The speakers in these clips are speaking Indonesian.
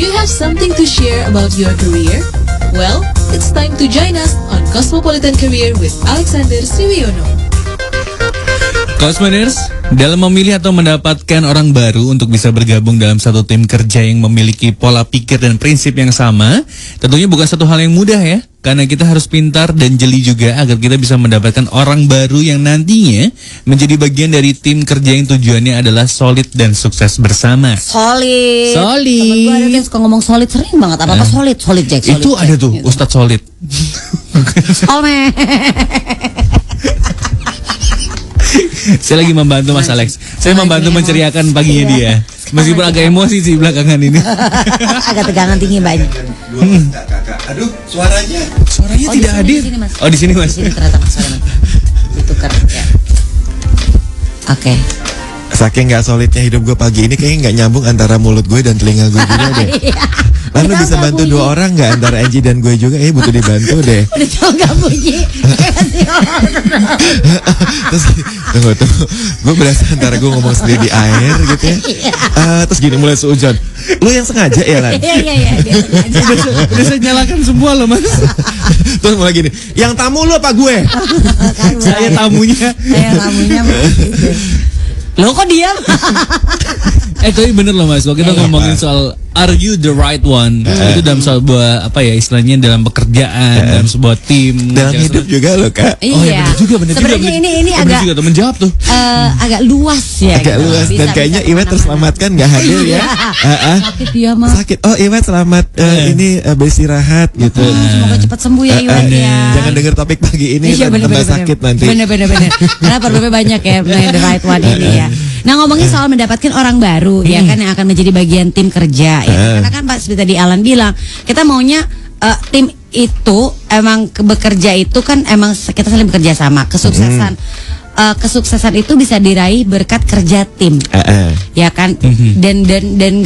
you have something to share about your career? Well, it's time to join us on Cosmopolitan Career with Alexander Siwiono. Cosmoners, dalam memilih atau mendapatkan orang baru untuk bisa bergabung dalam satu tim kerja yang memiliki pola pikir dan prinsip yang sama, tentunya bukan satu hal yang mudah ya. Karena kita harus pintar dan jeli juga agar kita bisa mendapatkan orang baru yang nantinya menjadi bagian dari tim kerja yang tujuannya adalah solid dan sukses bersama. Solid. Solid. Temen gue ada yang suka ngomong solid sering banget. Apa-apa solid Jack. Solid, itu Jack, ada tuh gitu. Ustadz Solid. Solme. Saya lagi membantu Mas Alex. Saya membantu menceriakan paginya dia. Meskipun agak emosi sih belakangan ini. Agak tegangan tinggi banyak. Aduh, suaranya tidak hadir. Oh, di sini Mas. Di sini ternyata Mas. Ditukar ya. Oke. Saking nggak solidnya hidup gue pagi ini, kayaknya nggak nyambung antara mulut gue dan telinga gue juga deh. Lalu bisa bantu dua orang nggak, antara Angie dan gue juga? Butuh dibantu deh. Udah coba nggak bunyi. Terus tunggu, gue berasa antara gue ngomong sendiri di air gitu ya. Terus gini mulai sehujan. Lu yang sengaja ya Lan? Iya, dia sengaja. Udah saya nyalakan semua loh Mas. Terus mulai gini, yang tamu lu apa gue? Saya tamunya. Lo kok diam? Tapi bener loh Mas, kalau kita ngomongin soal are you the right one, itu dalam sebuah istilahnya dalam pekerjaan, dalam sebuah tim, dalam hidup juga loh Kak. Iya. Oh ya bener juga. Sebenarnya ini agak juga tuh menjawab tuh. Agak luas ya. Agak gitu. luas, dan kayaknya Iwet terselamatkan nggak hadir ya. Sakit dia mah. Sakit. Oh Iwet selamat, ini beristirahat gitu. Semoga cepat sembuh ya Iwet ya. Jangan dengar topik pagi ini, tambah sakit nanti. Bener. Karena problemnya banyak ya, the right one ini ya. Nah ngomongin soal mendapatkan orang baru ya kan yang akan menjadi bagian tim kerja ya. Karena kan Pak seperti tadi Alan bilang, kita maunya tim itu emang bekerja itu kan emang kita saling bekerja sama. Kesuksesan itu bisa diraih berkat kerja tim. Ya kan? Dan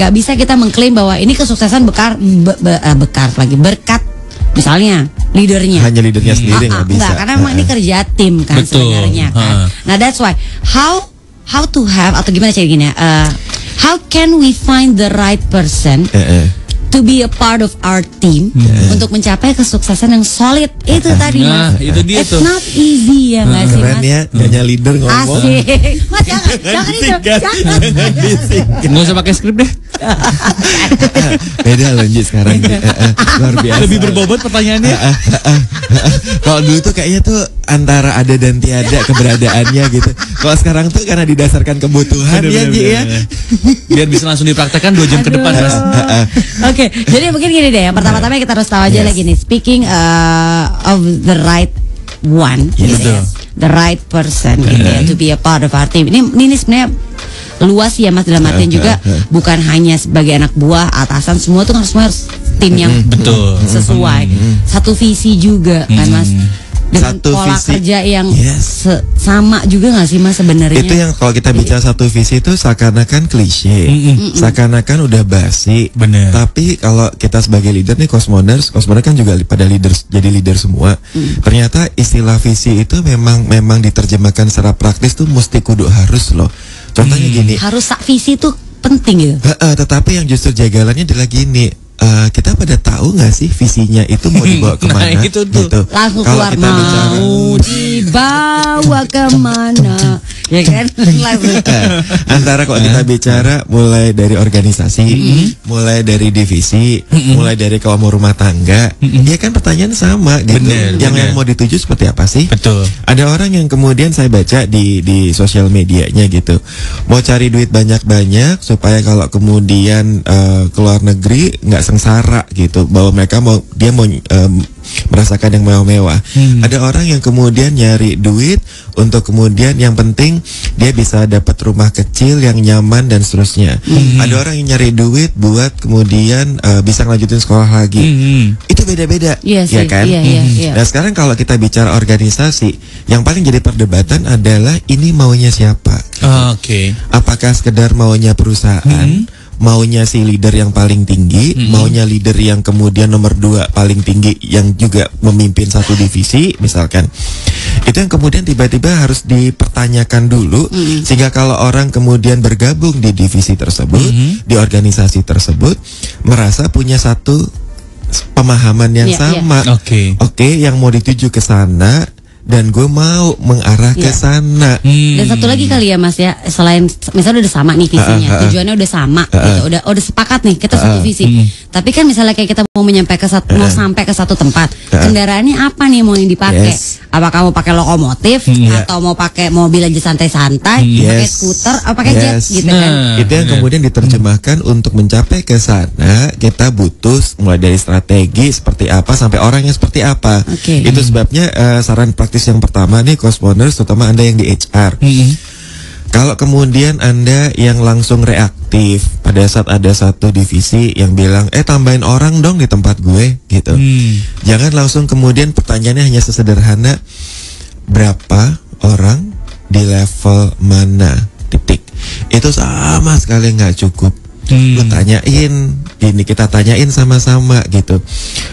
nggak bisa kita mengklaim bahwa ini kesuksesan berkat misalnya leadernya. Hanya leadernya sendiri nggak bisa. Enggak, karena memang ini kerja tim kan. Betul. Sebenarnya kan. Nah that's why how to have atau gimana cara gini how can we find the right person to be a part of our team untuk mencapai kesuksesan yang solid itu tadi Mas. Itu dia It's tuh. not easy ya nggak sih Keren Mas? ya, hanya leader ngomong. Asik. Mas jangan itu. Jangan. Nggak usah pakai skrip deh. Beda loh Ji sekarang. Luar biasa. Lebih berbobot pertanyaannya. Kalau dulu tuh kayaknya tuh antara ada dan tiada keberadaannya gitu. Kalau sekarang tuh karena didasarkan kebutuhan ya Ji ya. Biar bisa langsung dipraktekkan 2 jam ke depan Mas. Oke, jadi mungkin gini deh. Yang pertama-tama kita harus tahu aja lagi nih. Speaking of the right one, gitu ya, the right person, gitu ya, to be a part of our team. Ini sebenarnya luas ya Mas, dalam artian juga bukan hanya sebagai anak buah, atasan, semua tuh harus tim yang sesuai, satu visi juga kan Mas. Dengan Satu pola visi. kerja yang sama juga nggak sih Mas sebenarnya? Itu yang kalau kita bicara satu visi itu seakan-akan klise, seakan-akan udah basi. Bener. Tapi kalau kita sebagai leader nih, Cosmoners kan juga pada jadi leader semua. Ternyata istilah visi itu memang diterjemahkan secara praktis tuh mesti kudu harus loh. Contohnya gini. Harus visi itu penting gitu. Tetapi yang justru jagalannya adalah gini. Kita pada tahu nggak sih visinya itu mau dibawa kemana? Nah, itu tuh. Gitu. Langsung Kalau keluar kita bicara dibawa kemana? Ya kan? antara kalau kita bicara mulai dari organisasi, mulai dari divisi, mulai dari kaum rumah tangga, ya kan pertanyaan sama gitu. Yang mau dituju seperti apa sih? Betul. Ada orang yang kemudian saya baca di sosial medianya gitu, mau cari duit banyak-banyak supaya kalau kemudian keluar negeri nggak sengsara gitu, bahwa mereka mau merasakan yang mewah-mewah. Ada orang yang kemudian nyari duit untuk kemudian yang penting dia bisa dapat rumah kecil yang nyaman dan seterusnya. Ada orang yang nyari duit buat kemudian bisa ngelanjutin sekolah lagi. Itu beda-beda, ya kan? Iya. Nah sekarang kalau kita bicara organisasi, yang paling jadi perdebatan adalah ini maunya siapa? Oke. Apakah sekedar maunya perusahaan? maunya si leader yang paling tinggi, maunya leader yang kemudian nomor 2 paling tinggi yang juga memimpin satu divisi misalkan. Itu yang kemudian tiba-tiba harus dipertanyakan dulu, sehingga kalau orang kemudian bergabung di divisi tersebut, di organisasi tersebut, merasa punya satu pemahaman yang sama. Oke, yang mau dituju ke sana dan gue mau mengarah ke sana. Dan satu lagi kali ya Mas ya, selain misalnya udah sama nih visinya, tujuannya udah sama, gitu, udah sepakat nih kita satu visi. Tapi kan misalnya kayak kita mau mau sampai ke satu tempat, kendaraannya apa nih mau yang dipakai? Apakah mau pakai lokomotif atau mau pakai mobil aja santai-santai, pakai skuter, atau pakai jet gitu kan? Itu yang kemudian diterjemahkan untuk mencapai ke sana kita butuh mulai dari strategi seperti apa sampai orangnya seperti apa. Itu sebabnya saran praktis yang pertama nih Cosmoners, terutama Anda yang di HR. Kalau kemudian Anda yang langsung reaktif pada saat ada satu divisi yang bilang, tambahin orang dong di tempat gue gitu. Jangan langsung kemudian pertanyaannya hanya sesederhana berapa orang di level mana, titik. Itu sama sekali nggak cukup. Lu tanyain, gini kita tanyain sama-sama gitu.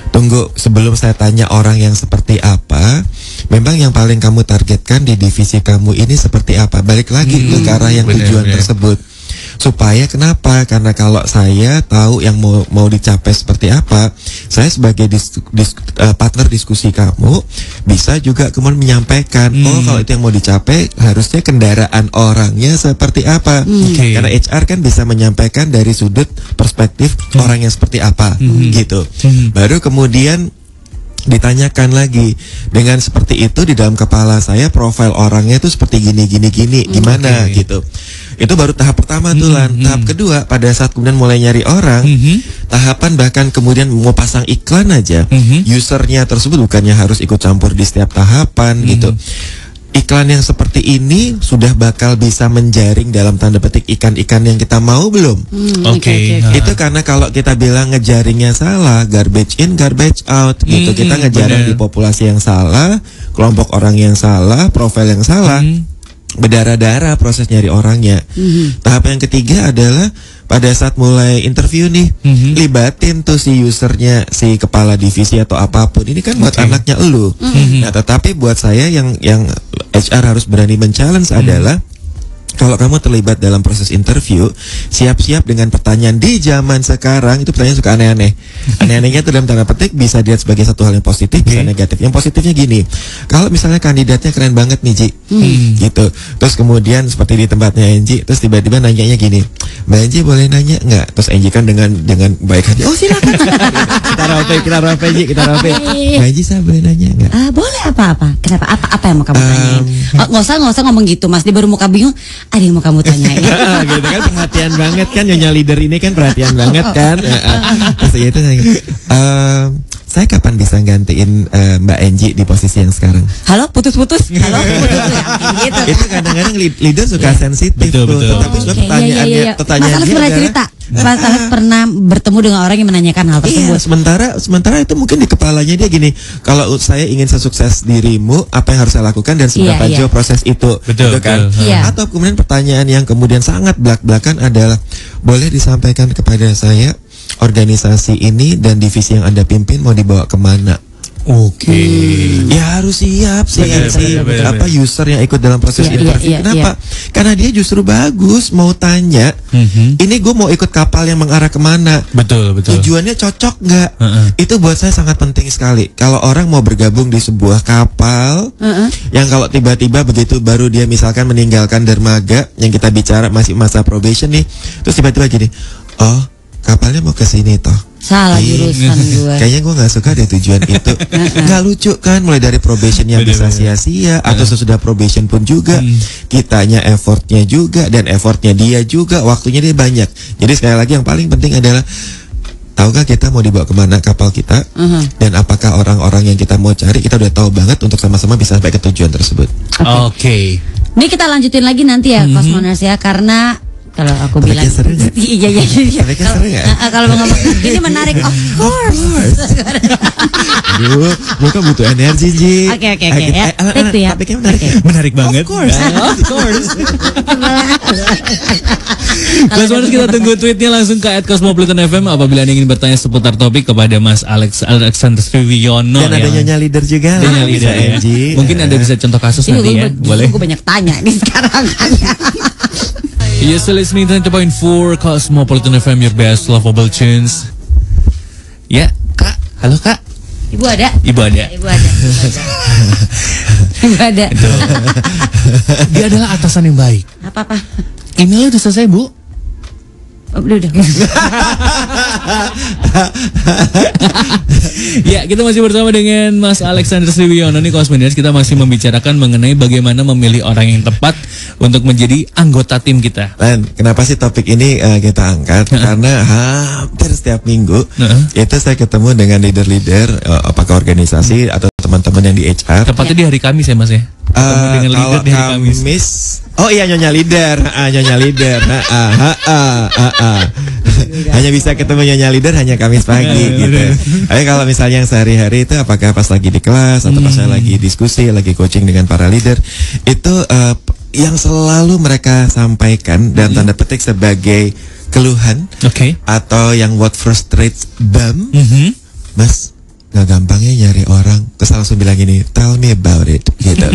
Tunggu, sebelum saya tanya orang yang seperti apa, memang yang paling kamu targetkan di divisi kamu ini seperti apa? Balik lagi ke arah yang tujuan tersebut. Supaya kenapa? Karena kalau saya tahu yang mau dicapai seperti apa, saya sebagai partner diskusi kamu bisa juga kemudian menyampaikan, kalau itu yang mau dicapai harusnya kendaraan orangnya seperti apa. Karena HR kan bisa menyampaikan dari sudut perspektif orang yang seperti apa, gitu. Baru kemudian ditanyakan lagi dengan seperti itu di dalam kepala saya, profil orangnya itu seperti gini gimana gitu. Itu baru tahap pertama tuh Lan. Tahap kedua pada saat kemudian mulai nyari orang, tahapan bahkan kemudian mau pasang iklan aja, usernya tersebut bukannya harus ikut campur di setiap tahapan gitu. Iklan yang seperti ini sudah bakal bisa menjaring dalam tanda petik ikan-ikan yang kita mau belum? Itu karena kalau kita bilang ngejaringnya salah, garbage in, garbage out gitu. Kita ngejaring di populasi yang salah, kelompok orang yang salah, profil yang salah. Berdarah-darah proses nyari orangnya. Tahap yang ketiga adalah pada saat mulai interview nih, libatin tuh si usernya, si kepala divisi atau apapun. Ini kan buat anaknya elu. Nah, tetapi buat saya yang HR harus berani men-challenge adalah kalau kamu terlibat dalam proses interview, siap-siap dengan pertanyaan di zaman sekarang. Itu pertanyaan suka aneh-aneh. Aneh-anehnya itu dalam tanda petik bisa dilihat sebagai satu hal yang positif, bisa negatif. Yang positifnya gini, kalau misalnya kandidatnya keren banget nih Ji, gitu. Terus kemudian seperti di tempatnya Angie, terus tiba-tiba nanyanya gini, Mbak Angie boleh nanya nggak? Terus Angie kan dengan baik hati, oh silakan. kita rope Ji, kita rope. Mbak Angie saya boleh nanya nggak? Boleh apa-apa. Kenapa? Apa yang mau kamu tanyain? Nggak usah ngomong gitu Mas. Dia baru muka bingung. Ada yang mau kamu tanyain. Gitu kan, perhatian banget kan, nyonya leader ini kan perhatian banget kan. Terus itu saya kapan bisa gantiin Mbak Angie di posisi yang sekarang? Halo, putus-putus. Halo, putus ya. Gitu. Itu kadang-kadang leader suka sensitif tuh. Tapi sudah pertanyaannya Mas pernah cerita, Mas Alex pernah bertemu dengan orang yang menanyakan hal tersebut. Sementara itu mungkin di kepalanya dia gini, kalau saya ingin sesukses dirimu, apa yang harus saya lakukan dan seberapa jauh proses itu, gitu kan? Atau kemudian pertanyaan yang kemudian sangat belak-belakan adalah, boleh disampaikan kepada saya organisasi ini dan divisi yang Anda pimpin mau dibawa kemana? Ya harus siap sih apa user yang ikut dalam proses interview. Kenapa? Karena dia justru bagus mau tanya, ini gue mau ikut kapal yang mengarah kemana? Betul. Tujuannya cocok nggak? Itu buat saya sangat penting sekali. Kalau orang mau bergabung di sebuah kapal, yang kalau tiba-tiba begitu baru dia misalkan meninggalkan dermaga, yang kita bicara masih masa probation nih, terus tiba-tiba gini, oh kapalnya mau ke sini toh. Salah jurusan gue. Kayaknya gue gak suka deh tujuan itu. Gak lucu kan, mulai dari probation yang bisa sia-sia, atau sesudah probation pun juga kitanya effortnya juga, dan effortnya dia juga, waktunya dia banyak. Jadi sekali lagi yang paling penting adalah, tahukah kita mau dibawa kemana kapal kita, dan apakah orang-orang yang kita mau cari kita udah tahu banget untuk sama-sama bisa sampai ke tujuan tersebut. Oke. Ini kita lanjutin lagi nanti ya Cosmoners ya, karena Kalau aku Mereka bilang seru nggak? iya. Mereka seru nggak? Kalau mau ngomong ini menarik, of course. Aduh, mereka butuh energi, Ji. Oke, ya. Itu ya. Topiknya menarik. Oke. Menarik banget. Of course. Of course. Kelas kita tunggu tweetnya langsung ke @cosmopolitan_fm apabila Anda ingin bertanya seputar topik kepada Mas Alexander Sriwiono. Dan ada Nyonya Leader juga. Nyonya Leader ya. Mungkin Anda bisa contoh kasus nanti ya. Boleh. Gue banyak tanya nih sekarang. You're still listening to 90.4 Cosmopolitan FM, your best lovable tunes. Ya, Kak. Halo, Kak. Ibu ada? Ibu ada. Ibu ada. Dia adalah atasan yang baik. Apa? Emailnya udah selesai, Bu? Oh, udah. Ya, kita masih bersama dengan Mas Alexander Sriwiono nih, Cosminians. Kita masih membicarakan mengenai bagaimana memilih orang yang tepat untuk menjadi anggota tim kita. Dan kenapa sih topik ini kita angkat? Karena hampir setiap minggu itu saya ketemu dengan leader-leader apakah organisasi atau teman-teman yang di HR. Tepatnya di hari Kamis ya, Mas ya? Ketemu dengan leader di hari Kamis. Oh iya, Nyonya Leader. Nyonya Leader. Hanya bisa ketemu Nyonya Leader hanya Kamis pagi gitu. Tapi kalau misalnya yang sehari-hari itu apakah pas lagi di kelas atau pas saya lagi diskusi, lagi coaching dengan para leader, itu yang selalu mereka sampaikan dan tanda petik sebagai keluhan atau yang what frustrates them, Mas, nggak gampangnya nyari orang. Terus langsung bilang gini, tell me about it gitu.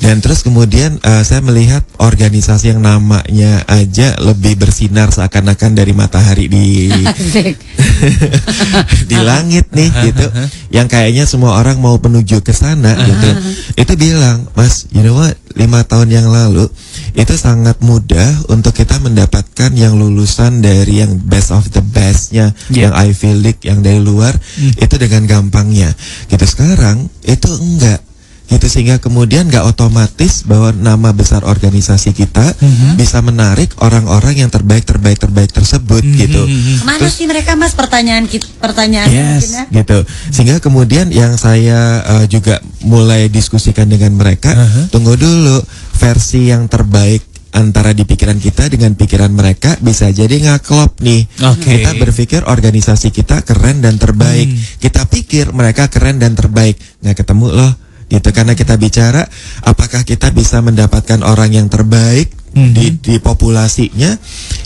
Dan terus kemudian saya melihat organisasi yang namanya aja lebih bersinar seakan-akan dari matahari di di langit nih gitu, yang kayaknya semua orang mau menuju ke sana gitu. Itu bilang, Mas, you know what, 5 tahun yang lalu itu sangat mudah untuk kita mendapatkan yang lulusan dari yang best of the bestnya, yang Ivy League, yang dari luar, itu dengan gampangnya gitu. Sekarang itu enggak gitu, sehingga kemudian nggak otomatis bahwa nama besar organisasi kita bisa menarik orang-orang yang terbaik tersebut gitu. Kemana sih mereka, Mas? Pertanyaan yes, gitu. Sehingga kemudian yang saya juga mulai diskusikan dengan mereka, tunggu dulu, versi yang terbaik antara di pikiran kita dengan pikiran mereka bisa jadi ngaklop nih. Kita berpikir organisasi kita keren dan terbaik, kita pikir mereka keren dan terbaik, nggak ketemu loh gitu. Karena kita bicara apakah kita bisa mendapatkan orang yang terbaik di populasinya,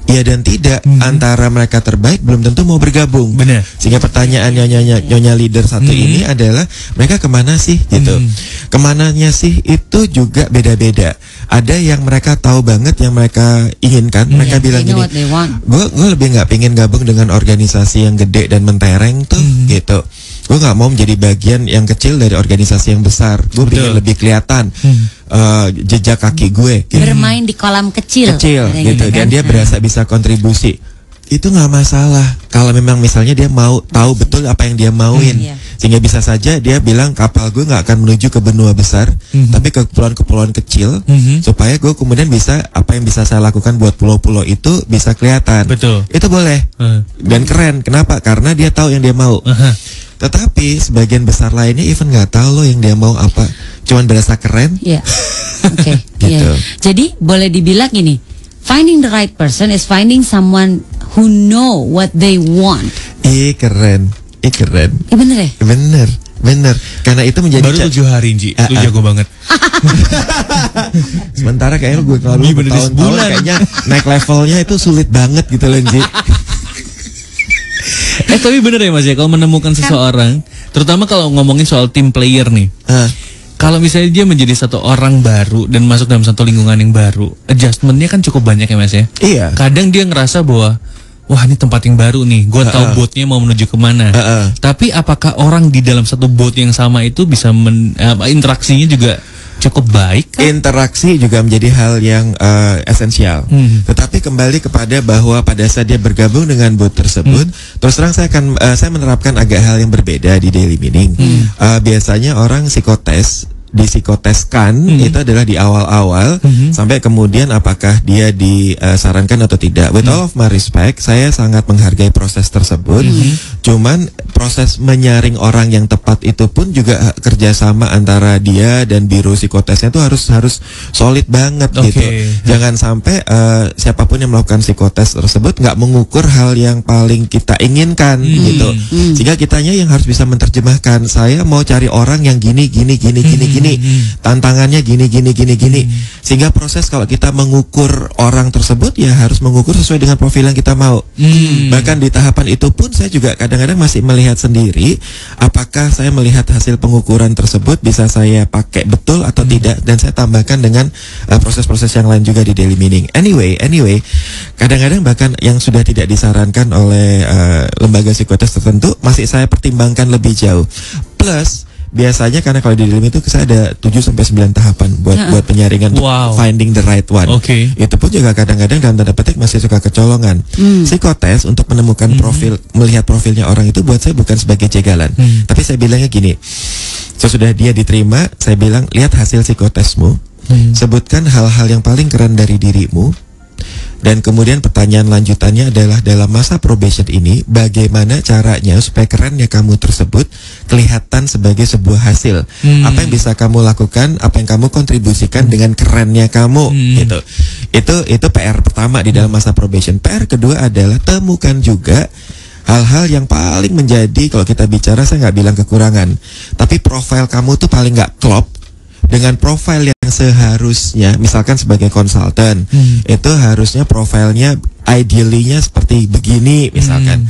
ya dan tidak. Antara mereka terbaik belum tentu mau bergabung. Bener. Sehingga pertanyaannya Nyonya Leader satu ini adalah mereka kemana sih gitu. Kemananya sih itu juga beda-beda. Ada yang mereka tahu banget yang mereka inginkan. Mereka bilang gini, gue lebih nggak pingin gabung dengan organisasi yang gede dan mentereng tuh gitu. Gue nggak mau menjadi bagian yang kecil dari organisasi yang besar. Gue pengen lebih kelihatan jejak kaki gue gitu. Bermain di kolam kecil gitu. Dan dia berasa bisa kontribusi. Itu nggak masalah kalau memang misalnya dia mau tahu betul apa yang dia mauin. Sehingga bisa saja dia bilang, kapal gue nggak akan menuju ke benua besar, tapi ke kepulauan-kepulauan kecil, supaya gue kemudian bisa, apa yang bisa saya lakukan buat pulau-pulau itu bisa kelihatan. Itu boleh dan keren. Kenapa? Karena dia tahu yang dia mau. Tetapi sebagian besar lainnya even nggak tahu loh yang dia mau apa, cuman berasa keren. Gitu. Jadi boleh dibilang gini, finding the right person is finding someone who know what they want. Keren. Bener ya? Bener. Karena itu menjadi baru 7 hari, Ji. Lu jago banget. Sementara kayaknya gue terlalu bertahun-tahun, kayaknya naik levelnya itu sulit banget gitu loh, Ji. Tapi bener ya, Mas ya, kalau menemukan seseorang, terutama kalau ngomongin soal tim player nih. Kalau misalnya dia menjadi satu orang baru dan masuk dalam satu lingkungan yang baru, adjustmentnya kan cukup banyak ya, Mas ya. Iya. Kadang dia ngerasa bahwa, wah ini tempat yang baru nih, gue tahu boatnya mau menuju kemana. Tapi apakah orang di dalam satu boat yang sama itu bisa interaksinya juga cukup baik kan? Interaksi juga menjadi hal yang esensial. Tetapi kembali kepada bahwa pada saat dia bergabung dengan boat tersebut, terus terang saya menerapkan agak hal yang berbeda di Daily Meaning. Biasanya orang disikoteskan itu adalah di awal-awal sampai kemudian apakah dia disarankan atau tidak. With all of my respect, saya sangat menghargai proses tersebut. Cuman proses menyaring orang yang tepat itu pun juga kerjasama antara dia dan biro psikotesnya itu harus solid banget gitu. Jangan sampai siapapun yang melakukan psikotes tersebut nggak mengukur hal yang paling kita inginkan gitu. Sehingga kitanya yang harus bisa menerjemahkan, saya mau cari orang yang gini. Tantangannya gini. Sehingga proses kalau kita mengukur orang tersebut ya harus mengukur sesuai dengan profil yang kita mau. Bahkan di tahapan itu pun saya juga kadang-kadang masih melihat sendiri apakah saya melihat hasil pengukuran tersebut bisa saya pakai betul atau tidak, dan saya tambahkan dengan proses-proses yang lain juga di daily meaning. Anyway, kadang-kadang bahkan yang sudah tidak disarankan oleh lembaga psikotes tertentu masih saya pertimbangkan lebih jauh. Plus biasanya karena kalau di dalam itu saya ada 7-9 tahapan buat penyaringan, finding the right one. Itu pun juga kadang-kadang dalam tanda petik masih suka kecolongan. Psikotes untuk menemukan profil, melihat profilnya orang itu buat saya bukan sebagai jegalan. Tapi saya bilangnya gini, sesudah dia diterima, saya bilang lihat hasil psikotesmu, sebutkan hal-hal yang paling keren dari dirimu. Dan kemudian pertanyaan lanjutannya adalah dalam masa probation ini bagaimana caranya supaya kerennya kamu tersebut kelihatan sebagai sebuah hasil. Apa yang bisa kamu lakukan, apa yang kamu kontribusikan dengan kerennya kamu gitu. Itu PR pertama di dalam masa probation. PR kedua adalah temukan juga hal-hal yang paling menjadi, kalau kita bicara saya nggak bilang kekurangan, tapi profil kamu tuh paling nggak klop dengan profil yang seharusnya. Misalkan sebagai konsultan, itu harusnya profilnya idealnya seperti begini misalkan.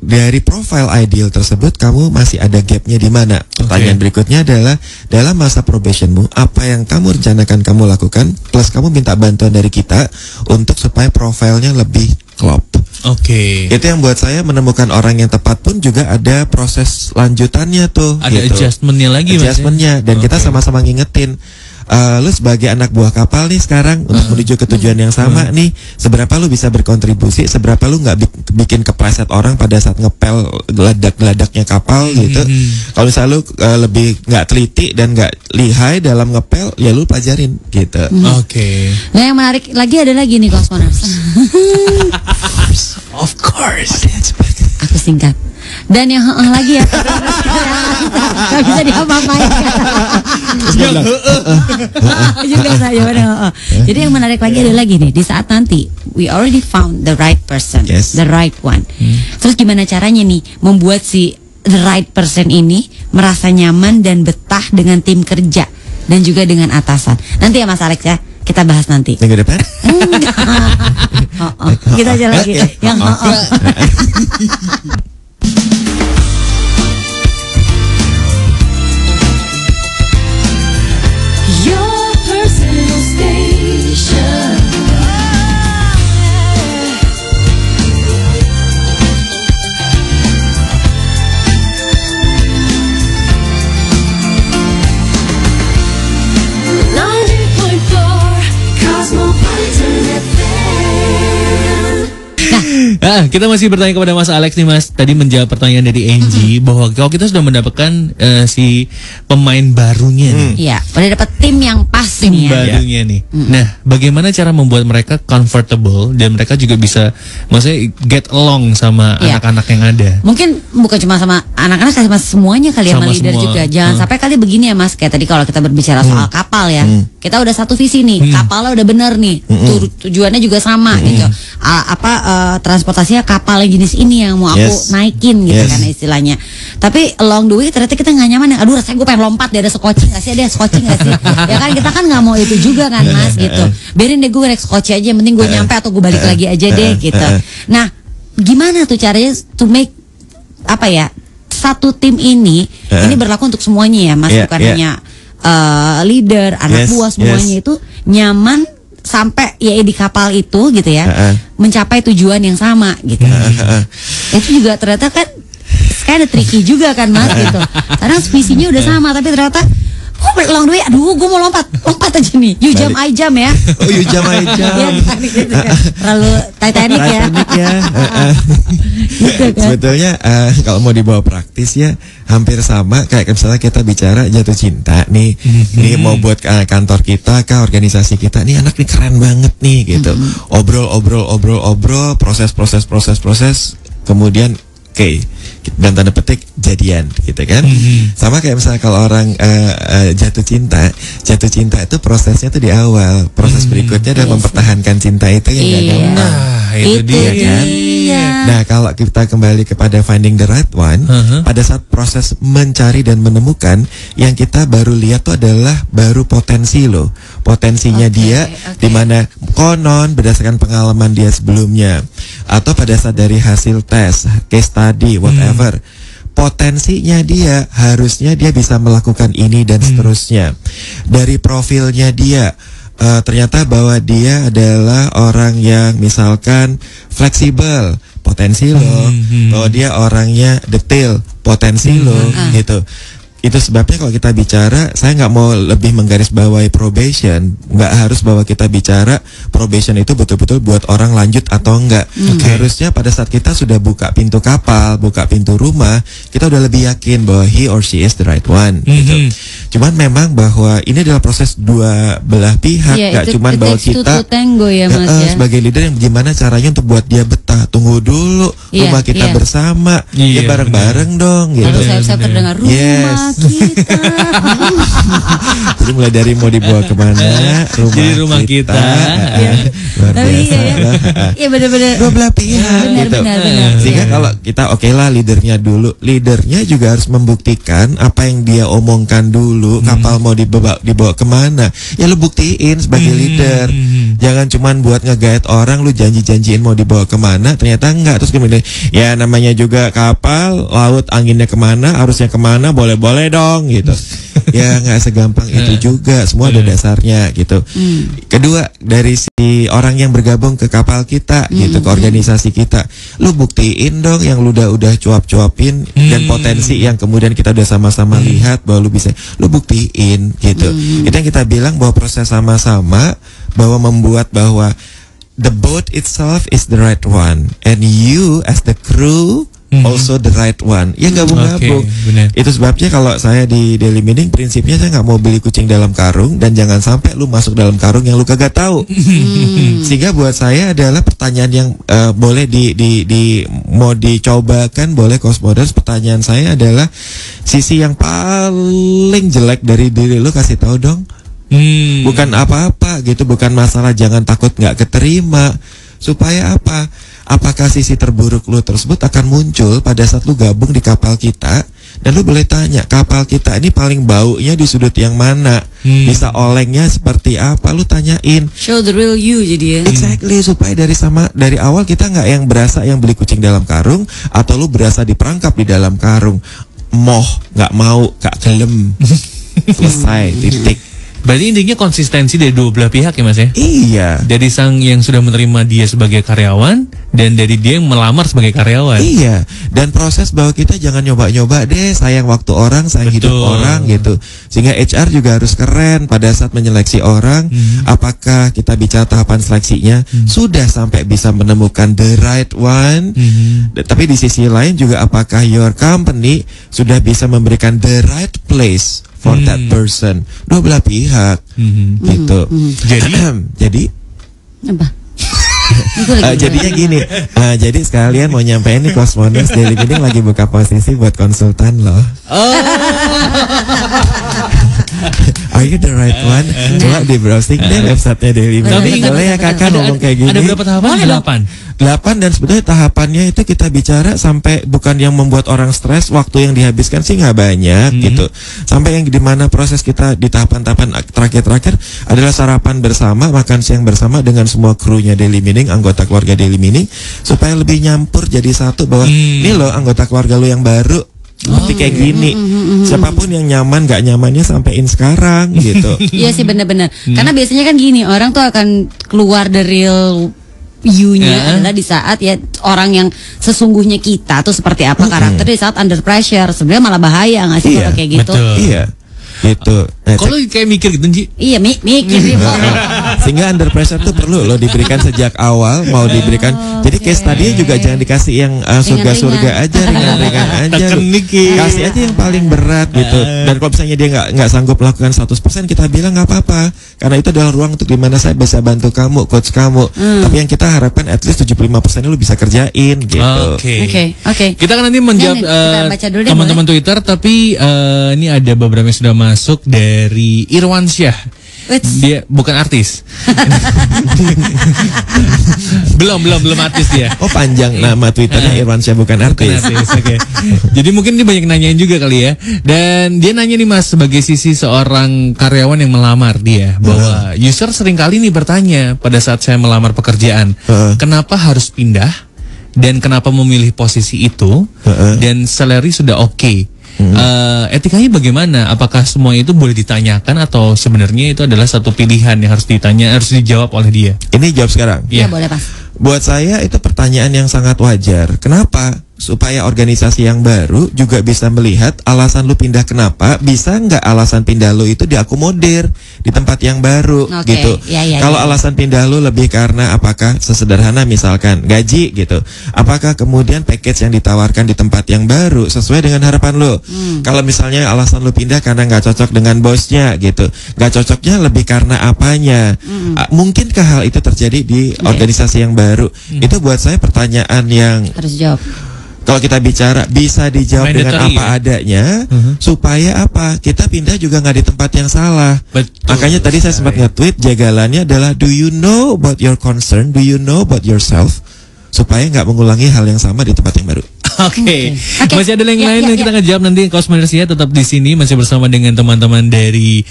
Dari profil ideal tersebut kamu masih ada gapnya di mana? Pertanyaan berikutnya adalah dalam masa probationmu apa yang kamu rencanakan kamu lakukan, plus kamu minta bantuan dari kita untuk supaya profilnya lebih klop. Itu yang buat saya menemukan orang yang tepat pun juga ada proses lanjutannya tuh. Ada gitu. Adjustmentnya lagi, adjustmentnya, dan kita sama-sama ngingetin. Lu sebagai anak buah kapal nih sekarang untuk menuju ke tujuan yang sama nih, seberapa lu bisa berkontribusi, seberapa lu nggak bikin kepleset orang pada saat ngepel geladak-geladaknya kapal gitu. Kalau misalnya lu lebih nggak teliti dan nggak lihai dalam ngepel, ya lu pelajarin gitu. Nah yang menarik lagi ada lagi nih Cosmoners. Of course. Aku singkat. Dan yang lagi ya, nggak bisa diapa-apain. Jadi yang menarik lagi adalah gini, di saat nanti we already found the right person, the right one. Terus gimana caranya nih membuat si the right person ini merasa nyaman dan betah dengan tim kerja dan juga dengan atasan. Nanti ya Mas Alex ya, kita bahas nanti. Minggu depan? Kita aja lagi yang Your personal station. Nah, kita masih bertanya kepada Mas Alex nih Mas. Tadi menjawab pertanyaan dari Angie bahwa kalau kita sudah mendapatkan si pemain barunya nih. Iya, udah dapat tim yang pas tim barunya nih. Nah, bagaimana cara membuat mereka comfortable dan mereka juga bisa maksudnya get along sama anak-anak yang ada? Mungkin bukan cuma sama anak-anak, sama semuanya kali ya, sama leader juga. Jangan sampai kali begini ya Mas, kayak tadi kalau kita berbicara soal kapal ya. Kita udah satu visi nih, kapalnya udah bener nih. Tujuannya juga sama gitu. Transportasinya kapal yang jenis ini yang mau aku naikin gitu kan istilahnya. Tapi along the way ternyata kita nggak nyaman. Aduh rasanya gue pengen lompat deh, ada skoci nggak sih, ada skoci nggak sih? Ya kan kita kan nggak mau itu juga kan Mas gitu. Biarin deh gue naik skoci aja, yang penting gue nyampe atau gue balik lagi aja deh gitu. Nah gimana tuh caranya to make apa ya, satu tim ini berlaku untuk semuanya ya Mas, bukan hanya leader, anak buah, semuanya itu nyaman sampai ya di kapal itu gitu ya, mencapai tujuan yang sama gitu. Itu juga ternyata kan kayak ada tricky juga kan Mas gitu. Karena visinya udah sama tapi ternyata long the way, aduh gue mau lompat aja nih. You jump I jump ya. Oh you jump I jump. Ya, gitu kan. Terlalu Titanic ya. Gitu kan. Sebetulnya kalau mau dibawa praktis ya hampir sama kayak misalnya kita bicara jatuh cinta nih. Nih mau buat kantor kita, organisasi kita. Nih anak nih keren banget nih gitu. Obrol, proses. Kemudian dan tanda petik jadian gitu kan. Sama kayak misalnya kalau orang jatuh cinta itu prosesnya tuh di awal, proses berikutnya adalah mempertahankan cinta itu yang gak gampang. Nah, itu dia kan. Nah, kalau kita kembali kepada finding the right one, pada saat proses mencari dan menemukan, yang kita baru lihat tuh adalah baru potensi loh. Potensinya dia di mana konon berdasarkan pengalaman dia sebelumnya atau pada saat dari hasil tes, case study, whatever. Potensinya dia harusnya dia bisa melakukan ini dan seterusnya. Dari profilnya dia ternyata bahwa dia adalah orang yang misalkan fleksibel, potensi loh. Bahwa dia orangnya detail, potensi loh gitu. Itu sebabnya kalau kita bicara, saya nggak mau lebih menggarisbawahi probation, nggak harus bahwa kita bicara probation itu betul-betul buat orang lanjut atau enggak. Harusnya pada saat kita sudah buka pintu kapal, buka pintu rumah, kita udah lebih yakin bahwa he or she is the right one. Gitu. Cuman memang bahwa ini adalah proses dua belah pihak, nggak cuman bahwa kita tango ya, Mas, ya. Sebagai leader yang gimana caranya untuk buat dia betah. Tunggu dulu rumah kita bersama, ya bareng-bareng dong. Gitu. Harus saya terdengar rumah kita. Jadi mulai dari mau dibawa kemana, rumah kita. Tapi iya benar-benar dua belah pihak. Benar. Sehingga kalau kita lah leadernya dulu, leadernya juga harus membuktikan apa yang dia omongkan dulu. Kapal mau dibawa kemana, ya lu buktiin sebagai leader. Jangan cuman buat nge-guide orang, lu janji-janjiin mau dibawa kemana, ternyata enggak. Terus kemudian ya namanya juga kapal, laut anginnya kemana, arusnya kemana, boleh-boleh dong gitu. Ya nggak segampang itu juga, semua ada dasarnya gitu. Kedua, dari si orang yang bergabung ke kapal kita gitu, ke organisasi kita, lu buktiin dong yang lu udah cuap-cuapin dan potensi yang kemudian kita udah sama-sama lihat bahwa lu bisa, lu buktiin gitu. Itu yang kita bilang bahwa proses sama-sama, bahwa membuat bahwa the boat itself is the right one and you as the crew also the right one. Ya gabung-gabung. Itu sebabnya kalau saya di Daily Meaning prinsipnya saya nggak mau beli kucing dalam karung, dan jangan sampai lu masuk dalam karung yang lu kagak tahu. Sehingga buat saya adalah pertanyaan yang boleh mau dicobakan, boleh Cosmoders. Pertanyaan saya adalah sisi yang paling jelek dari diri lu kasih tahu dong. Bukan apa-apa gitu, bukan masalah jangan takut nggak keterima. Supaya apa? Apakah sisi terburuk lu tersebut akan muncul pada saat lu gabung di kapal kita, dan lu boleh tanya, kapal kita ini paling baunya di sudut yang mana, bisa olengnya seperti apa, lu tanyain. Show the real you jadi ya. Exactly, supaya dari awal kita nggak yang berasa yang beli kucing dalam karung, atau lu berasa diperangkap di dalam karung. Nggak mau, gak gelem. Selesai, titik. Berarti intinya konsistensi dari dua belah pihak ya, Mas ya? Iya. Dari sang yang sudah menerima dia sebagai karyawan, dan dari dia yang melamar sebagai karyawan. Iya. Dan proses bahwa kita jangan nyoba-nyoba deh, sayang waktu orang, sayang hidup orang gitu. Sehingga HR juga harus keren pada saat menyeleksi orang. Apakah kita bicara tahapan seleksinya sudah sampai bisa menemukan the right one? Tapi di sisi lain juga apakah your company sudah bisa memberikan the right place for that person? Dua belah pihak gitu. Jadi apa? Jadinya gini, jadi sekalian mau nyampein nih Cosmoders Daily Meaning lagi buka posisi buat konsultan loh. Are you the right one? Coba di browsing deh websitenya Daily Meaning. Tapi ingat ya kakak ngomong kayak gini. Ada berapa tahapan? 8, dan sebetulnya tahapannya itu kita bicara sampai bukan yang membuat orang stres, waktu yang dihabiskan sih nggak banyak gitu. Sampai yang dimana proses kita di tahapan-tahapan terakhir adalah sarapan bersama, makan siang bersama dengan semua krunya Daily Meaning, anggota keluarga Daily Meaning, supaya lebih nyampur jadi satu bahwa ini loh anggota keluarga lu yang baru. Seperti kayak gini, siapapun yang nyaman gak nyamannya sampein sekarang gitu. Iya sih benar-benar. Karena biasanya kan gini, orang tuh akan keluar dari you-nya adalah di saat ya orang yang sesungguhnya kita tuh seperti apa karakter di saat under pressure. Sebenarnya malah bahaya nggak sih kalau kayak gitu? Betul. Iya. Gitu. Kalau kayak mikir gitu, Ji? Iya, mikir nih. Sehingga under pressure tuh perlu loh diberikan sejak awal, mau diberikan. Jadi case tadi juga jangan dikasih yang surga-surga aja, ringan-ringan aja. Kasih aja yang paling berat gitu. Dan kalau misalnya dia nggak sanggup melakukan 100%, kita bilang nggak apa-apa. Karena itu adalah ruang untuk dimana saya bisa bantu kamu, coach kamu. Tapi yang kita harapkan at least 75% lu bisa kerjain gitu. Oke. Kita kan nanti menjawab teman-teman Twitter, tapi ini ada beberapa yang sudah masuk dari Irwansyah. Dia bukan artis. belum artis dia. Oh, panjang nama Twitternya Irwansyah bukan artis. Okay. Jadi mungkin dia banyak nanyain juga kali ya. Dan dia nanya nih Mas, sebagai sisi seorang karyawan yang melamar dia, bahwa user sering kali nih bertanya pada saat saya melamar pekerjaan, kenapa harus pindah dan kenapa memilih posisi itu, dan salary sudah oke. Etikanya bagaimana? Apakah semua itu boleh ditanyakan atau sebenarnya itu adalah satu pilihan yang harus dijawab oleh dia? Ini jawab sekarang. Iya, boleh Pak. Buat saya itu pertanyaan yang sangat wajar. Kenapa? Supaya organisasi yang baru juga bisa melihat alasan lu pindah kenapa, bisa nggak alasan pindah lu itu diakomodir di tempat yang baru gitu. Kalau alasan pindah lu lebih karena apakah sesederhana misalkan gaji gitu, apakah kemudian package yang ditawarkan di tempat yang baru sesuai dengan harapan lu. Kalau misalnya alasan lu pindah karena nggak cocok dengan bosnya gitu, nggak cocoknya lebih karena apanya. Mungkinkah hal itu terjadi di organisasi yang baru? Itu buat saya pertanyaan yang harus jawab. Kalau kita bicara bisa dijawab dengan apa adanya, supaya apa? Kita pindah juga nggak di tempat yang salah. Makanya tadi saya sempat nge-tweet jagalannya adalah do you know about your concern, do you know about yourself, supaya nggak mengulangi hal yang sama di tempat yang baru. Oke. Masih ada yang lain yang kita ngejawab nanti. Kosmenersia tetap di sini masih bersama dengan teman-teman dari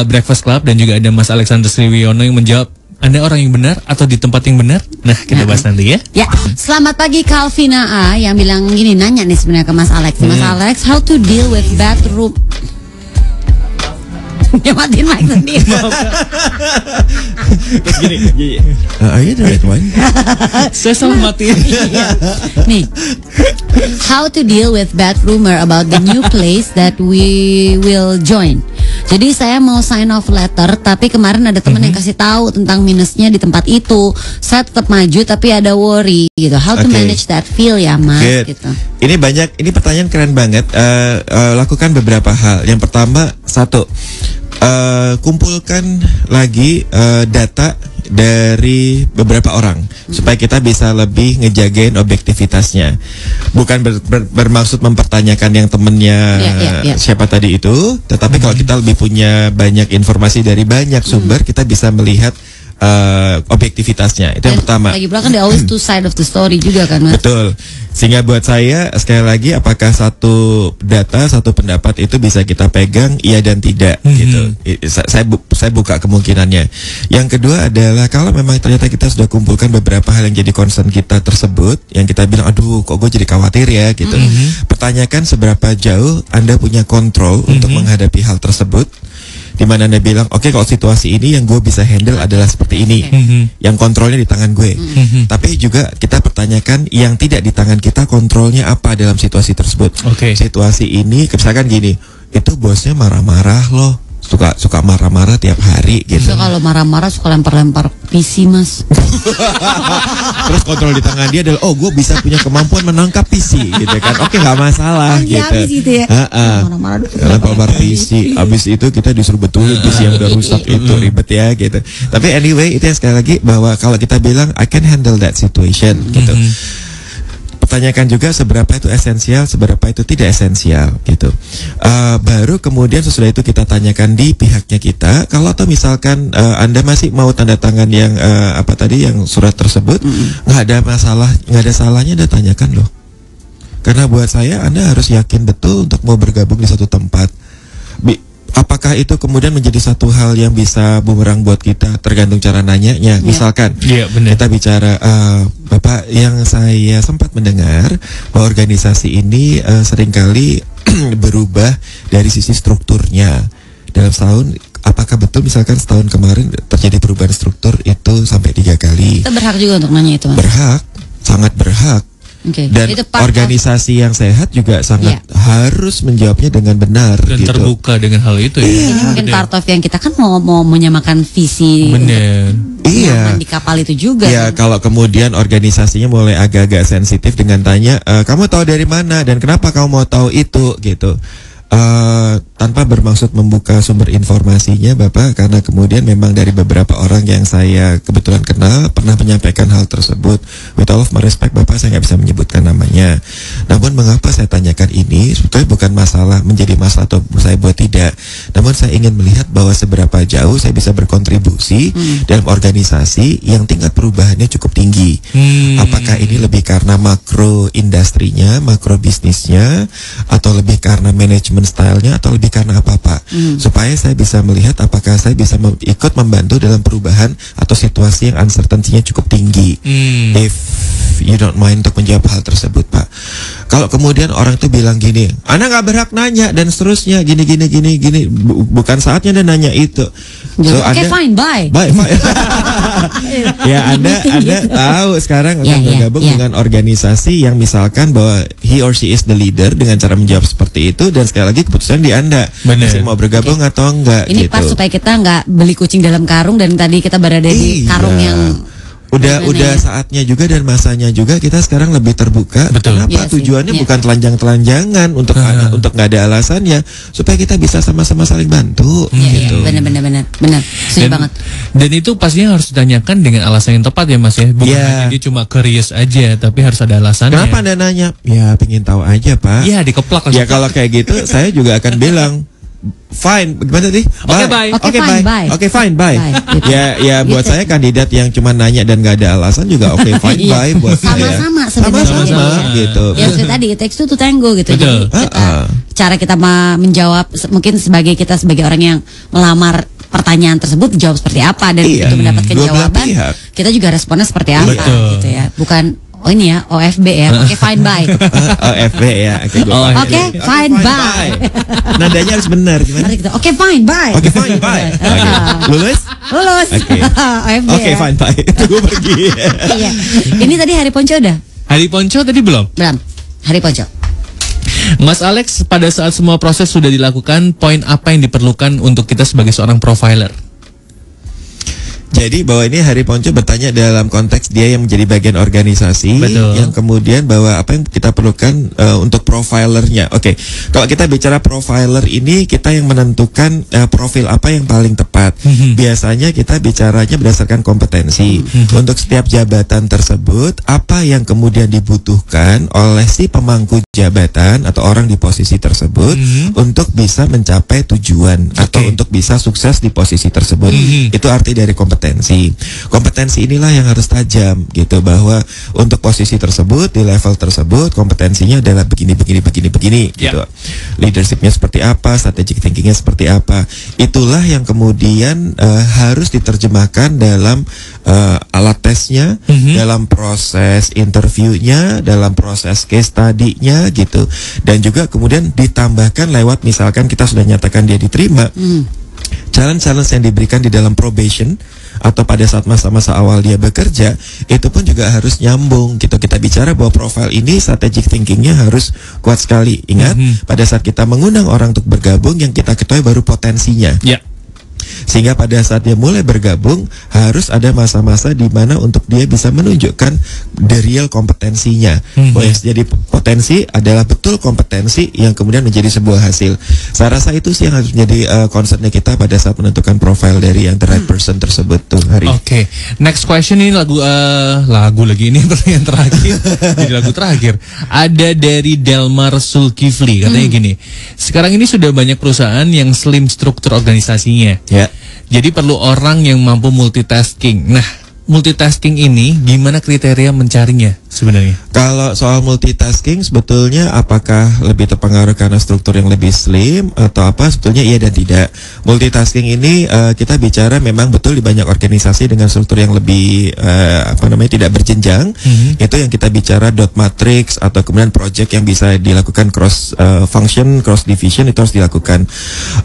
Breakfast Club dan juga ada Mas Alexander Sriwiono yang menjawab, Anda orang yang benar atau di tempat yang benar? Nah, kita bahas nanti ya. Ya, selamat pagi Calvina A yang bilang gini, nanya nih sebenarnya ke Mas Alex. Mas Alex, how to deal with bathroom? Dia matiin mic sendiri. Gini. Are you the right one? Saya salah matiin. Nih, how to deal with bad rumor about the new place that we will join. Jadi saya mau sign off letter, tapi kemarin ada teman yang kasih tahu tentang minusnya di tempat itu. Saya tetap maju, tapi ada worry gitu. How to manage that feel ya Mas? Gitu. Ini pertanyaan keren banget. Lakukan beberapa hal. Yang pertama, kumpulkan lagi data dari beberapa orang supaya kita bisa lebih ngejagain objektivitasnya. Bukan bermaksud mempertanyakan yang temennya siapa tadi itu, tetapi kalau kita lebih punya banyak informasi dari banyak sumber, kita bisa melihat objektivitasnya. Itu yang pertama. Lagi pula kan there always two side of the story juga kan Mas? Betul. Sehingga buat saya sekali lagi, apakah satu data, satu pendapat itu bisa kita pegang iya dan tidak gitu. Saya buka kemungkinannya. Yang kedua adalah kalau memang ternyata kita sudah kumpulkan beberapa hal yang jadi concern kita tersebut, yang kita bilang aduh kok gue jadi khawatir ya gitu. Pertanyakan seberapa jauh Anda punya kontrol untuk menghadapi hal tersebut. Di mana Anda bilang, oke, kalau situasi ini yang gue bisa handle adalah seperti ini, yang kontrolnya di tangan gue. Tapi juga kita pertanyakan yang tidak di tangan kita, kontrolnya apa dalam situasi tersebut. Situasi ini, misalkan gini, itu bosnya marah-marah loh, suka marah-marah tiap hari gitu. Kalau marah-marah suka lempar-lempar PC Mas. Terus kontrol di tangan dia adalah, oh gue bisa punya kemampuan menangkap PC gitu kan. Oke, nggak masalah gitu. Lempar PC. Abis itu kita disuruh betulin PC yang udah rusak itu, ribet ya gitu. Tapi anyway, itu yang sekali lagi bahwa kalau kita bilang I can handle that situation gitu. Pertanyakan juga seberapa itu esensial, seberapa itu tidak esensial gitu. Baru kemudian sesudah itu kita tanyakan di pihaknya kita. Kalau atau misalkan Anda masih mau tanda tangan yang yang surat tersebut, nggak ada masalah, nggak ada salahnya Anda tanyakan loh. Karena buat saya Anda harus yakin betul untuk mau bergabung di satu tempat. Apakah itu kemudian menjadi satu hal yang bisa bumerang buat kita, tergantung cara nanyanya. Misalkan kita bicara, Bapak, yang saya sempat mendengar bahwa organisasi ini seringkali berubah dari sisi strukturnya dalam setahun. Apakah betul misalkan setahun kemarin terjadi perubahan struktur itu sampai 3 kali? Kita berhak juga untuk nanya itu Mas. Berhak, sangat berhak. Oke. Dan Itu part organisasi yang sehat juga sangat harus menjawabnya dengan benar Dan gitu. terbuka dengan hal itu ya. Ini mungkin Bener. part of yang kita kan mau menyamakan visi Bener. nyaman di kapal itu juga. Ya, kalau kemudian organisasinya mulai agak-agak sensitif dengan tanya, kamu tahu dari mana dan kenapa kamu mau tahu itu gitu. Tanpa bermaksud membuka sumber informasinya Bapak, karena kemudian memang dari beberapa orang yang saya kebetulan kenal pernah menyampaikan hal tersebut. With all of my respect Bapak, saya nggak bisa menyebutkan namanya. Namun mengapa saya tanyakan ini, sebetulnya bukan masalah menjadi masalah atau saya buat tidak. Namun saya ingin melihat bahwa seberapa jauh saya bisa berkontribusi dalam organisasi yang tingkat perubahannya cukup tinggi. Apakah ini lebih karena makro industrinya, makro bisnisnya, atau lebih karena manajemen stylenya, atau lebih karena apa-apa, supaya saya bisa melihat apakah saya bisa ikut membantu dalam perubahan atau situasi yang uncertainty-nya cukup tinggi. If you don't mind untuk menjawab hal tersebut Pak. Kalau kemudian orang tuh bilang gini, Anda nggak berhak nanya dan seterusnya, gini, bukan saatnya Anda nanya itu. Oke, fine, bye. Bye. Ya, Anda tahu sekarang akan bergabung dengan organisasi yang misalkan bahwa he or she is the leader dengan cara menjawab seperti itu, dan sekali lagi keputusan di Anda. Masih mau bergabung atau enggak Ini gitu. pas supaya kita nggak beli kucing dalam karung, dan tadi kita berada di karung yang Udah saatnya juga dan masanya juga kita sekarang lebih terbuka. Betul. Kenapa? Iya sih, Tujuannya iya. bukan telanjang-telanjangan untuk nggak ada alasannya, supaya kita bisa sama-sama saling bantu gitu. benar. Setuju banget. Dan itu pastinya harus ditanyakan dengan alasan yang tepat ya Mas ya. Bukan hanya dia cuma curious aja, tapi harus ada alasannya. Kenapa Anda nanya? Ya pengen tahu aja Pak. Iya, dikeplak langsung. Ya kalau kayak gitu saya juga akan bilang fine, gimana tadi? Oke, bye. Oke, fine, bye. Oke, fine, bye. Bye, gitu. Ya buat Gitu. saya kandidat yang cuma nanya dan nggak ada alasan juga oke, fine, Iya. bye buat saya. Sama-sama sebenarnya. Sama-sama Ya. gitu. Ya seperti tadi, it takes two to tango gitu. Betul. Jadi cara kita menjawab, mungkin kita sebagai orang yang melamar pertanyaan tersebut jawab seperti apa, dan Iya. untuk mendapatkan Dua belah jawaban pihak. kita juga responnya seperti apa. Betul. Gitu ya. Bukan ini ya OFB ya. Oke, fine, bye. FB ya. Oke, gua Oh, paham. Oke, fine, bye. Nadanya harus benar gimana? Harus gitu. Oke, fine, bye. Oke, fine, bye. Oke. Lulus? Lulus. Oke. OFB Oke, ya. fine, bye. Gue pergi. Iya. Ini tadi hari ponco udah? Hari Ponco tadi belum? Belum. Hari ponco. Mas Alex, pada saat semua proses sudah dilakukan, poin apa yang diperlukan untuk kita sebagai seorang profiler? Jadi bahwa ini Hari Ponco bertanya dalam konteks dia yang menjadi bagian organisasi. Betul. Yang kemudian bahwa apa yang kita perlukan untuk profilernya. Oke, kalau kita bicara profiler ini kita yang menentukan profil apa yang paling tepat. Biasanya kita bicaranya berdasarkan kompetensi. Untuk setiap jabatan tersebut apa yang kemudian dibutuhkan oleh si pemangku jabatan atau orang di posisi tersebut untuk bisa mencapai tujuan atau untuk bisa sukses di posisi tersebut. Itu arti dari kompetensi. Kompetensi inilah yang harus tajam gitu, bahwa untuk posisi tersebut di level tersebut kompetensinya adalah begini gitu. Leadershipnya seperti apa, strategic thinkingnya seperti apa. Itulah yang kemudian harus diterjemahkan dalam alat tesnya, dalam proses interviewnya, dalam proses case study-nya gitu. Dan juga kemudian ditambahkan lewat misalkan kita sudah nyatakan dia diterima. Challenge-challenge yang diberikan di dalam probation atau pada saat masa-masa awal dia bekerja, itu pun juga harus nyambung gitu. Kita bicara bahwa profil ini strategic thinkingnya harus kuat sekali. Ingat, pada saat kita mengundang orang untuk bergabung, yang kita ketahui baru potensinya. Ya. Sehingga pada saat dia mulai bergabung harus ada masa-masa di mana untuk dia bisa menunjukkan the real kompetensinya. Bahwa yang jadi potensi adalah betul kompetensi yang kemudian menjadi sebuah hasil. Saya rasa itu sih yang harus menjadi concernnya kita pada saat menentukan profil dari yang the right person tersebut tuh hari. Oke, next question ini lagu lagi ini pertanyaan terakhir. Jadi lagu terakhir. Ada dari Delmar Zulkifli katanya gini. Sekarang ini sudah banyak perusahaan yang slim struktur organisasinya. Ya. Jadi perlu orang yang mampu multitasking. Nah, multitasking ini gimana kriteria mencarinya sebenarnya? Kalau soal multitasking sebetulnya apakah lebih terpengaruh karena struktur yang lebih slim atau apa, sebetulnya iya dan tidak. Multitasking ini kita bicara memang betul di banyak organisasi dengan struktur yang lebih tidak berjenjang. Itu yang kita bicara dot matrix atau kemudian project yang bisa dilakukan cross function, cross division, itu harus dilakukan.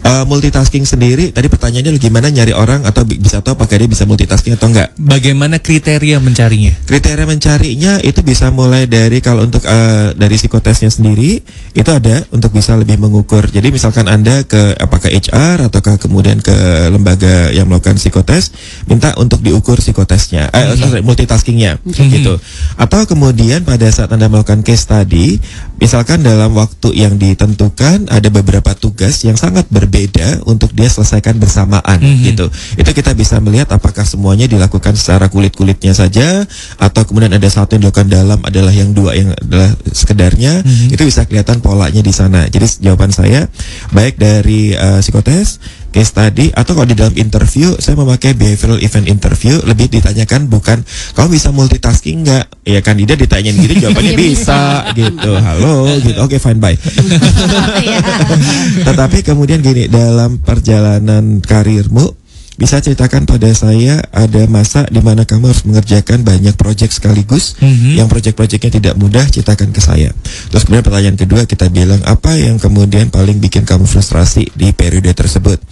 Multitasking sendiri tadi pertanyaannya gimana nyari orang atau bisa tahu apakah dia bisa multitasking atau enggak. Bagaimana kriteria mencarinya? Kriteria mencarinya itu bisa mulai dari kalau untuk dari psikotesnya sendiri itu ada untuk bisa lebih mengukur. Jadi misalkan Anda ke apakah HR ataukah kemudian ke lembaga yang melakukan psikotes, minta untuk diukur psikotesnya, multitaskingnya gitu. Atau kemudian pada saat Anda melakukan case study, misalkan dalam waktu yang ditentukan ada beberapa tugas yang sangat berbeda untuk dia selesaikan bersamaan gitu. Itu kita bisa melihat apakah semuanya dilakukan secara kulit-kulitnya saja atau kemudian ada satu yang dilakukan dalam adalah yang dua yang adalah sekedarnya. Itu bisa kelihatan polanya di sana. Jadi jawaban saya baik dari psikotes, case study, atau kalau di dalam interview saya memakai behavioral event interview, lebih ditanyakan bukan kamu bisa multitasking nggak? Ya kandidat ditanyain gitu jawabannya bisa gitu. Halo gitu. Oke, fine, bye. Tetapi kemudian gini, dalam perjalanan karirmu bisa ceritakan pada saya ada masa di mana kamu harus mengerjakan banyak proyek sekaligus, yang proyek-proyeknya tidak mudah, ceritakan ke saya. Terus kemudian pertanyaan kedua kita bilang, apa yang kemudian paling bikin kamu frustrasi di periode tersebut?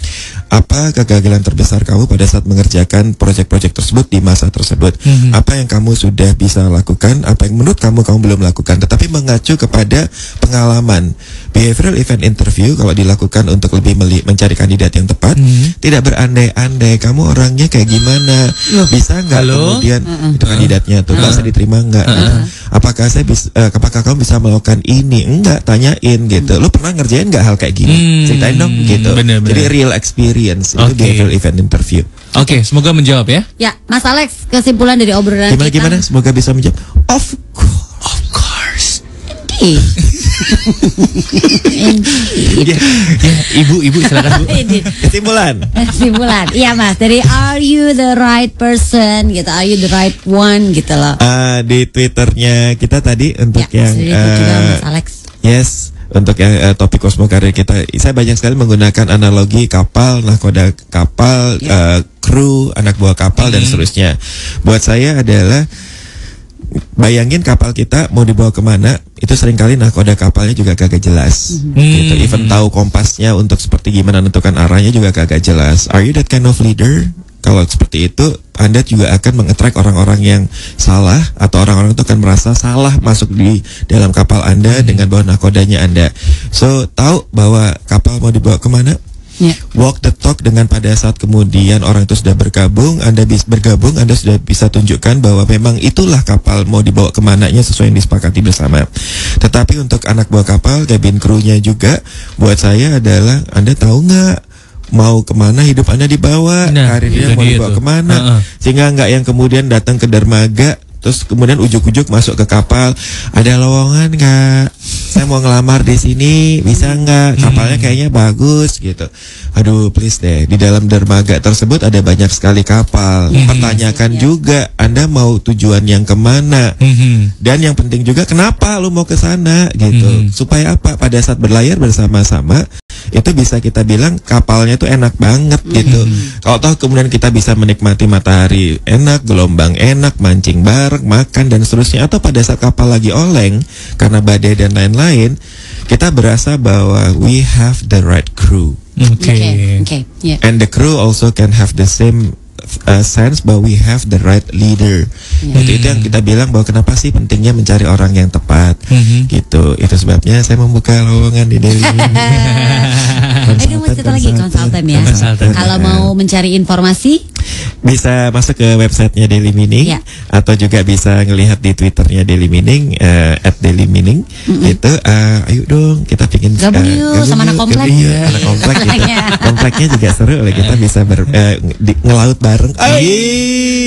Apa kegagalan terbesar kamu pada saat mengerjakan proyek-proyek tersebut di masa tersebut? Apa yang kamu sudah bisa lakukan? Apa yang menurut kamu belum lakukan? Tetapi mengacu kepada pengalaman. Behavioral event interview kalau dilakukan untuk lebih mencari kandidat yang tepat, tidak berandai-andai kamu orangnya kayak gimana, bisa nggak kemudian itu kandidatnya tuh bisa diterima nggak? Apakah saya bisa, apakah kamu bisa melakukan ini? Enggak, tanyain gitu. Lu pernah ngerjain nggak hal kayak gini? Ceritain dong gitu. Bener-bener. Jadi real experience itu behavioral event interview. Oke, semoga menjawab ya. Ya, Mas Alex, kesimpulan dari obrolan kita. Gimana? Semoga bisa menjawab. Of course. Ya, ibu silakan Bu. Kesimpulan. Iya Mas, dari are you the right person gitu, are you the right one gitu loh. Di Twitternya kita tadi untuk yang juga Mas Alex. Yes, untuk yang topik Cosmo Karir kita, saya banyak sekali menggunakan analogi kapal, nahkoda kapal, kru, anak buah kapal dan seterusnya. Buat saya adalah bayangin kapal kita mau dibawa kemana, itu seringkali nahkoda kapalnya juga kagak jelas. Gitu. Even tahu kompasnya untuk seperti gimana menentukan arahnya juga kagak jelas. Are you that kind of leader? Kalau seperti itu, Anda juga akan mengattract orang-orang yang salah, atau orang-orang itu akan merasa salah masuk di dalam kapal Anda dengan bawa nahkodanya Anda. So, tahu bahwa kapal mau dibawa kemana? Walk the talk dengan pada saat kemudian orang itu sudah bergabung, Anda sudah bisa tunjukkan bahwa memang itulah kapal mau dibawa kemananya sesuai yang disepakati bersama. Tetapi untuk anak buah kapal, cabin crew-nya juga, buat saya adalah Anda tahu nggak mau kemana hidup Anda dibawa, karirnya mau dibawa kemana, sehingga nggak yang kemudian datang ke dermaga terus kemudian ujuk-ujuk masuk ke kapal, ada lowongan nggak? Saya mau ngelamar di sini, bisa nggak? Kapalnya kayaknya bagus gitu. Aduh, please deh. Di dalam dermaga tersebut ada banyak sekali kapal. Pertanyakan juga, Anda mau tujuan yang kemana? Dan yang penting juga, kenapa lu mau ke sana gitu? Supaya apa? Pada saat berlayar bersama-sama, itu bisa kita bilang kapalnya tuh enak banget gitu. Kalau toh kemudian kita bisa menikmati matahari enak, gelombang enak, mancing bareng, makan dan seterusnya, atau pada saat kapal lagi oleng karena badai dan lain-lain, kita berasa bahwa we have the right crew. Okay. Yeah. And the crew also can have the same sense bahwa we have the right leader. Itu yang kita bilang bahwa kenapa sih pentingnya mencari orang yang tepat. Gitu. Itu sebabnya saya membuka lowongan di Daily Mining. Ini mau cerita lagi konsultan ya. Kalau mau mencari informasi bisa masuk ke websitenya Daily Mining, atau juga bisa ngelihat di Twitternya Daily Mining @dailymining. Itu ayo dong kita pingin gabung yuk sama anak komplek. Anak komplek gitu. Kompleknya juga seru oleh kita bisa ngelaut bareng.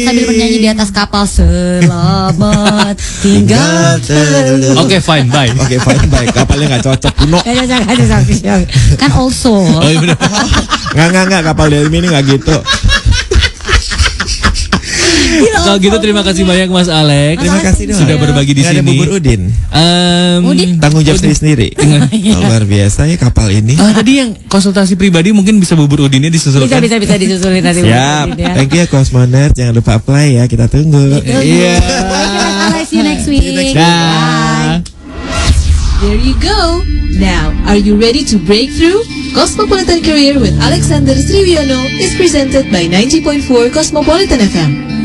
Sambil bernyanyi di atas kapal, selamat tinggal. Oke, fine, bye. Kapalnya nggak cocok kuno. Kan also. Oh iya benar. Nggak kapal Daily Mining nggak gitu. Kalau gitu terima kasih banyak Mas Alex. Terima kasih dong. Sudah berbagi di sini. Ada bubur Udin. Udin? Tanggung jawab sendiri. Luar biasa ya kapal ini. Tadi yang konsultasi pribadi mungkin bisa bubur Udinnya disusulkan. Bisa disusulin nanti. Siap. Thank you ya Cosmoner. Jangan lupa apply ya. Kita tunggu. Iya. See you next week. Bye. There you go. Now, are you ready to break through? Cosmopolitan Career with Alexander Sriwiono is presented by 90.4 Cosmopolitan FM.